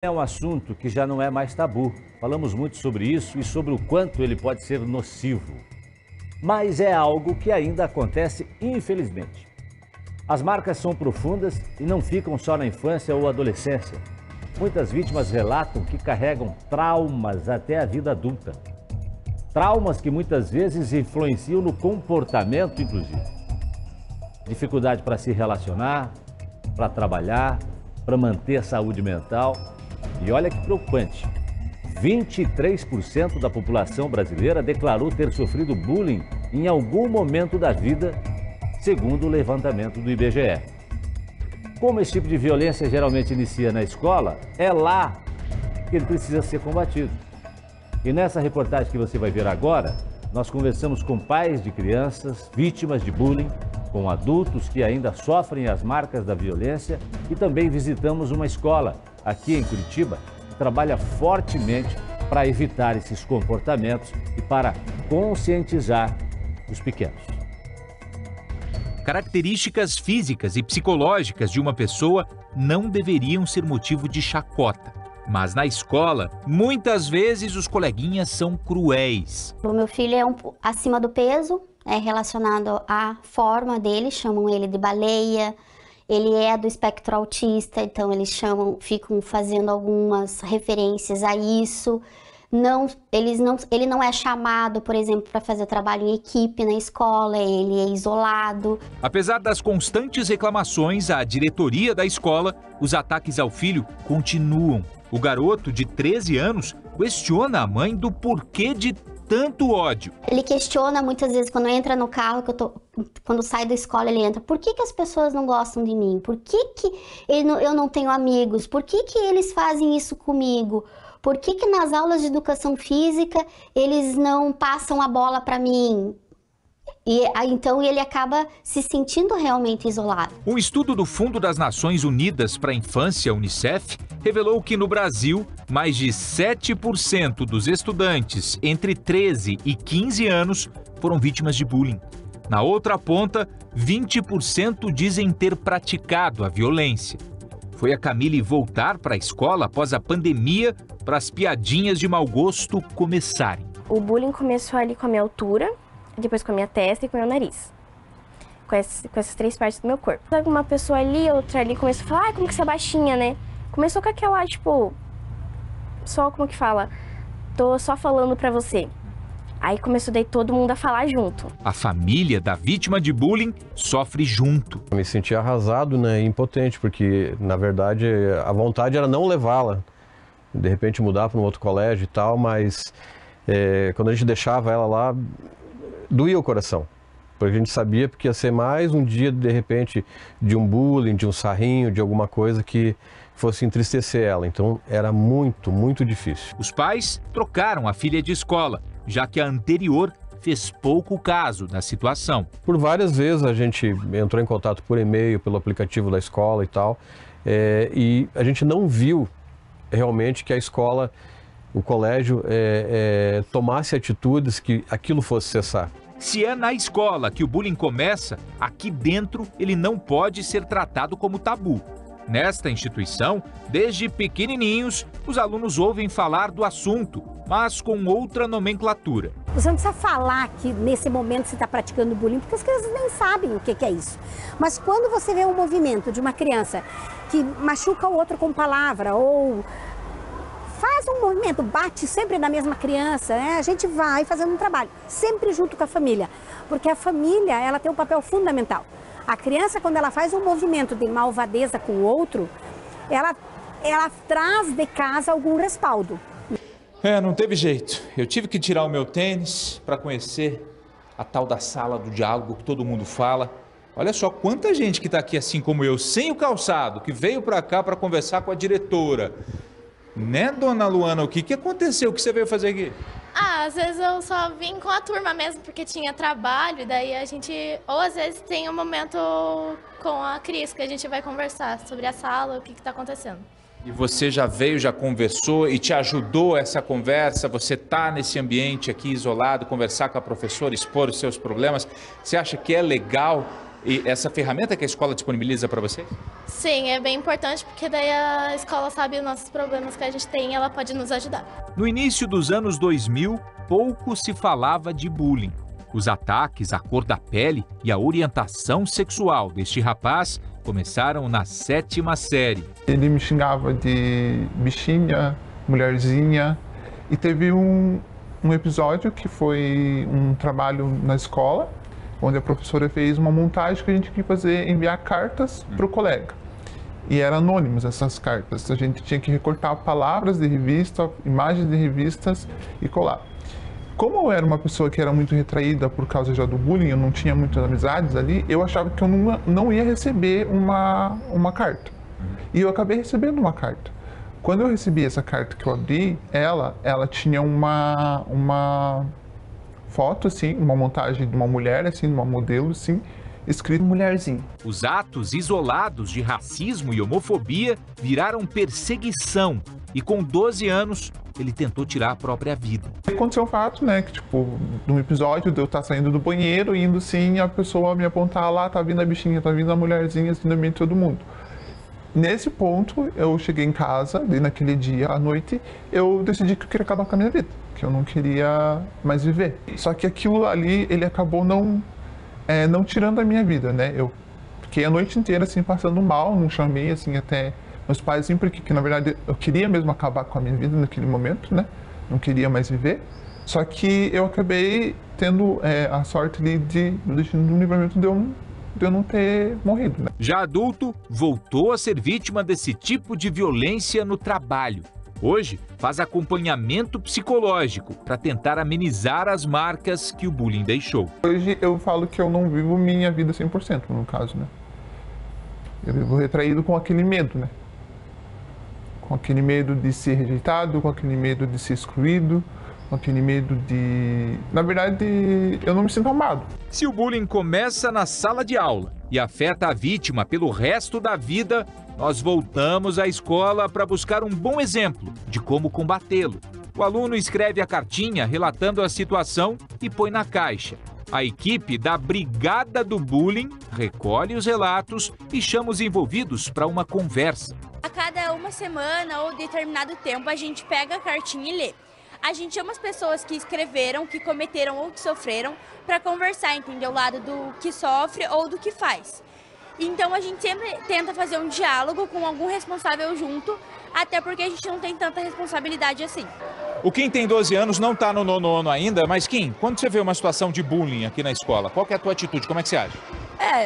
É um assunto que já não é mais tabu. Falamos muito sobre isso e sobre o quanto ele pode ser nocivo. Mas é algo que ainda acontece, infelizmente. As marcas são profundas e não ficam só na infância ou adolescência. Muitas vítimas relatam que carregam traumas até a vida adulta. Traumas que muitas vezes influenciam no comportamento, inclusive. Dificuldade para se relacionar, para trabalhar, para manter a saúde mental. E olha que preocupante, 23% da população brasileira declarou ter sofrido bullying em algum momento da vida, segundo o levantamento do IBGE. Como esse tipo de violência geralmente inicia na escola, é lá que ele precisa ser combatido. E nessa reportagem que você vai ver agora, nós conversamos com pais de crianças vítimas de bullying, com adultos que ainda sofrem as marcas da violência e também visitamos uma escola aqui em Curitiba que trabalha fortemente para evitar esses comportamentos e para conscientizar os pequenos. Características físicas e psicológicas de uma pessoa não deveriam ser motivo de chacota. Mas na escola, muitas vezes os coleguinhas são cruéis. O meu filho é acima do peso, é relacionado à forma dele, chamam ele de baleia. Ele é do espectro autista, então ficam fazendo algumas referências a isso. Ele não é chamado, por exemplo, para fazer trabalho em equipe na escola, ele é isolado. Apesar das constantes reclamações à diretoria da escola, os ataques ao filho continuam. O garoto, de 13 anos, questiona a mãe do porquê de tanto ódio. Ele questiona muitas vezes quando entra no carro, quando sai da escola ele entra, por que as pessoas não gostam de mim? Por que eu não tenho amigos? Por que eles fazem isso comigo? Por que nas aulas de educação física eles não passam a bola para mim? E então ele acaba se sentindo realmente isolado. Um estudo do Fundo das Nações Unidas para a Infância, Unicef, revelou que no Brasil, mais de 7% dos estudantes entre 13 e 15 anos foram vítimas de bullying. Na outra ponta, 20% dizem ter praticado a violência. Foi a Camille voltar para a escola após a pandemia para as piadinhas de mau gosto começarem. O bullying começou ali com a minha altura, depois com a minha testa e com o meu nariz. Com essas três partes do meu corpo. Uma pessoa ali, outra ali, começou a falar, ai, como que você é baixinha, né? Começou com aquela, tipo, só como que fala, tô só falando pra você. Aí começou daí todo mundo a falar junto. A família da vítima de bullying sofre junto. Eu me senti arrasado, né, e impotente, porque, na verdade, a vontade era não levá-la. De repente mudar para um outro colégio e tal, mas quando a gente deixava ela lá, doía o coração. Porque a gente sabia que ia ser mais um dia, de repente, de um bullying, de um sarrinho, de alguma coisa que fosse entristecer ela. Então era muito, muito difícil. Os pais trocaram a filha de escola, já que a anterior fez pouco caso da situação. Por várias vezes a gente entrou em contato por e-mail, pelo aplicativo da escola e tal, e a gente não viu realmente que a escola, o colégio, tomasse atitudes que aquilo fosse cessar. Se é na escola que o bullying começa, aqui dentro ele não pode ser tratado como tabu. Nesta instituição, desde pequenininhos, os alunos ouvem falar do assunto, mas com outra nomenclatura. Você não precisa falar que nesse momento você está praticando bullying, porque as crianças nem sabem o que é isso. Mas quando você vê um movimento de uma criança que machuca o outro com palavra ou faz um movimento, bate sempre na mesma criança, né? A gente vai fazendo um trabalho, sempre junto com a família, porque a família ela tem um papel fundamental. A criança, quando ela faz um movimento de malvadeza com o outro, ela traz de casa algum respaldo. Não teve jeito. Eu tive que tirar o meu tênis para conhecer a tal da sala do diálogo que todo mundo fala. Olha só quanta gente que está aqui assim como eu, sem o calçado, que veio para cá para conversar com a diretora. Né, dona Luana, o que aconteceu? O que você veio fazer aqui? Às vezes eu só vim com a turma mesmo, porque tinha trabalho, daí a gente, ou às vezes tem um momento com a Cris, que a gente vai conversar sobre a sala, o que está acontecendo. E você já veio, já conversou e te ajudou essa conversa? Você está nesse ambiente aqui isolado, conversar com a professora, expor os seus problemas? Você acha que é legal E essa ferramenta que a escola disponibiliza para vocês? Sim, é bem importante porque daí a escola sabe os nossos problemas que a gente tem e ela pode nos ajudar. No início dos anos 2000, pouco se falava de bullying. Os ataques, a cor da pele e a orientação sexual deste rapaz começaram na 7ª série. Ele me xingava de bichinha, mulherzinha, e teve um episódio que foi um trabalho na escola, onde a professora fez uma montagem que a gente tinha que fazer, enviar cartas para o colega. E eram anônimos essas cartas. A gente tinha que recortar palavras de revista, imagens de revistas e colar. Como eu era uma pessoa que era muito retraída por causa já do bullying, eu não tinha muitas amizades ali, eu achava que eu não ia receber uma carta. E eu acabei recebendo uma carta. Quando eu recebi essa carta que eu abri, ela tinha uma foto, assim, uma montagem de uma mulher, assim, de uma modelo, assim, escrito mulherzinha. Os atos isolados de racismo e homofobia viraram perseguição e com 12 anos ele tentou tirar a própria vida. Aconteceu um fato, né, que tipo, num episódio de eu estar saindo do banheiro, indo assim, a pessoa me apontar lá, tá vindo a bichinha, tá vindo a mulherzinha, assim, no meio de todo mundo. Nesse ponto, eu cheguei em casa, e naquele dia, à noite, eu decidi que eu queria acabar com a minha vida, que eu não queria mais viver. Só que aquilo ali, ele acabou não tirando a minha vida, né? Eu fiquei a noite inteira, assim, passando mal, não chamei, assim, até meus pais, assim, porque na verdade eu queria mesmo acabar com a minha vida naquele momento, né? Não queria mais viver. Só que eu acabei tendo a sorte do livramento de eu não ter morrido, né? Já adulto, voltou a ser vítima desse tipo de violência no trabalho. Hoje, faz acompanhamento psicológico para tentar amenizar as marcas que o bullying deixou. Hoje eu falo que eu não vivo minha vida 100%, no caso, né? Eu vivo retraído com aquele medo, né? Com aquele medo de ser rejeitado, com aquele medo de ser excluído, com aquele medo de... Na verdade, eu não me sinto amado. Se o bullying começa na sala de aula e afeta a vítima pelo resto da vida, nós voltamos à escola para buscar um bom exemplo de como combatê-lo. O aluno escreve a cartinha relatando a situação e põe na caixa. A equipe da Brigada do Bullying recolhe os relatos e chama os envolvidos para uma conversa. A cada uma semana ou determinado tempo a gente pega a cartinha e lê. A gente chama as pessoas que escreveram, que cometeram ou que sofreram para conversar, entender o lado do que sofre ou do que faz. Então a gente sempre tenta fazer um diálogo com algum responsável junto, até porque a gente não tem tanta responsabilidade assim. O Kim tem 12 anos, não está no 9º ano ainda, mas Kim, quando você vê uma situação de bullying aqui na escola, qual que é a tua atitude? Como é que você age?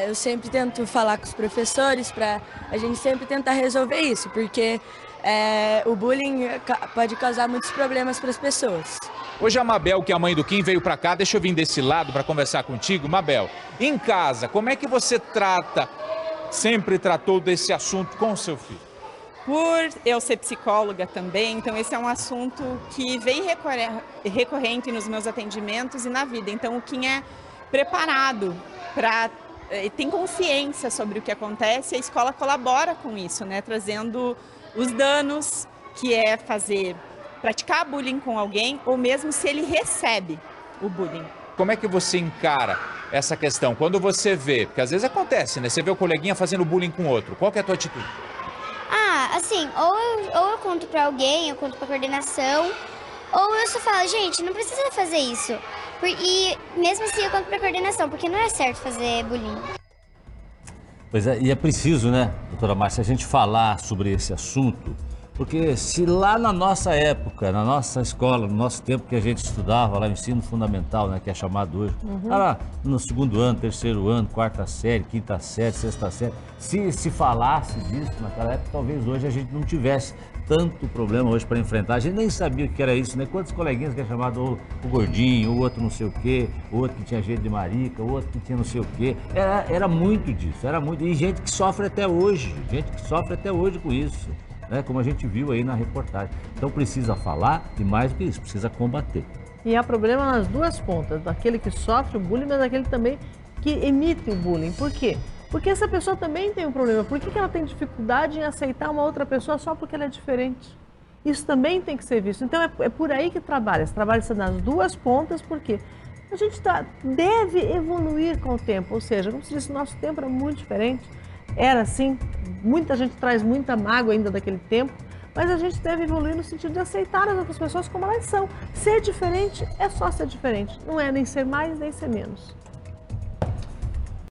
Eu sempre tento falar com os professores para a gente sempre tentar resolver isso, porque o bullying pode causar muitos problemas para as pessoas. Hoje a Mabel, que é a mãe do Kim, veio para cá, deixa eu vir desse lado para conversar contigo. Mabel, em casa, como é que você sempre tratou desse assunto com o seu filho? Por eu ser psicóloga também, então esse é um assunto que vem recorrente nos meus atendimentos e na vida. Então o Kim é preparado para tem consciência sobre o que acontece e a escola colabora com isso, né? Trazendo os danos que é praticar bullying com alguém ou mesmo se ele recebe o bullying. Como é que você encara essa questão? Quando você vê, porque às vezes acontece, né? Você vê o coleguinha fazendo bullying com outro, qual que é a tua atitude? Assim, ou eu conto pra alguém, eu conto pra coordenação, ou eu só falo, gente, não precisa fazer isso. E mesmo assim eu conto pra coordenação, porque não é certo fazer bullying. Pois é, e é preciso, né, doutora Márcia, a gente falar sobre esse assunto, porque se lá na nossa época, na nossa escola, no nosso tempo que a gente estudava lá, o ensino fundamental, né, que é chamado hoje, lá no 2º ano, 3º ano, 4ª série, 5ª série, 6ª série, se falasse disso naquela época, talvez hoje a gente não tivesse tanto problema hoje para enfrentar. A gente nem sabia o que era isso, né? Quantos coleguinhas que é chamado o gordinho, o outro não sei o quê, o outro que tinha jeito de marica, o outro que tinha não sei o quê. Era muito disso, era muito. E gente que sofre até hoje, com isso, né? Como a gente viu aí na reportagem. Então precisa falar e mais do que isso, precisa combater. E há problema nas duas pontas, daquele que sofre o bullying, mas daquele também que emite o bullying. Por quê? Porque essa pessoa também tem um problema. Por que ela tem dificuldade em aceitar uma outra pessoa só porque ela é diferente? Isso também tem que ser visto. Então é por aí que trabalha. Trabalha nas duas pontas, porque A gente deve evoluir com o tempo, ou seja, como se disse, o nosso tempo era muito diferente, era assim, muita gente traz muita mágoa ainda daquele tempo, mas a gente deve evoluir no sentido de aceitar as outras pessoas como elas são. Ser diferente é só ser diferente, não é nem ser mais nem ser menos.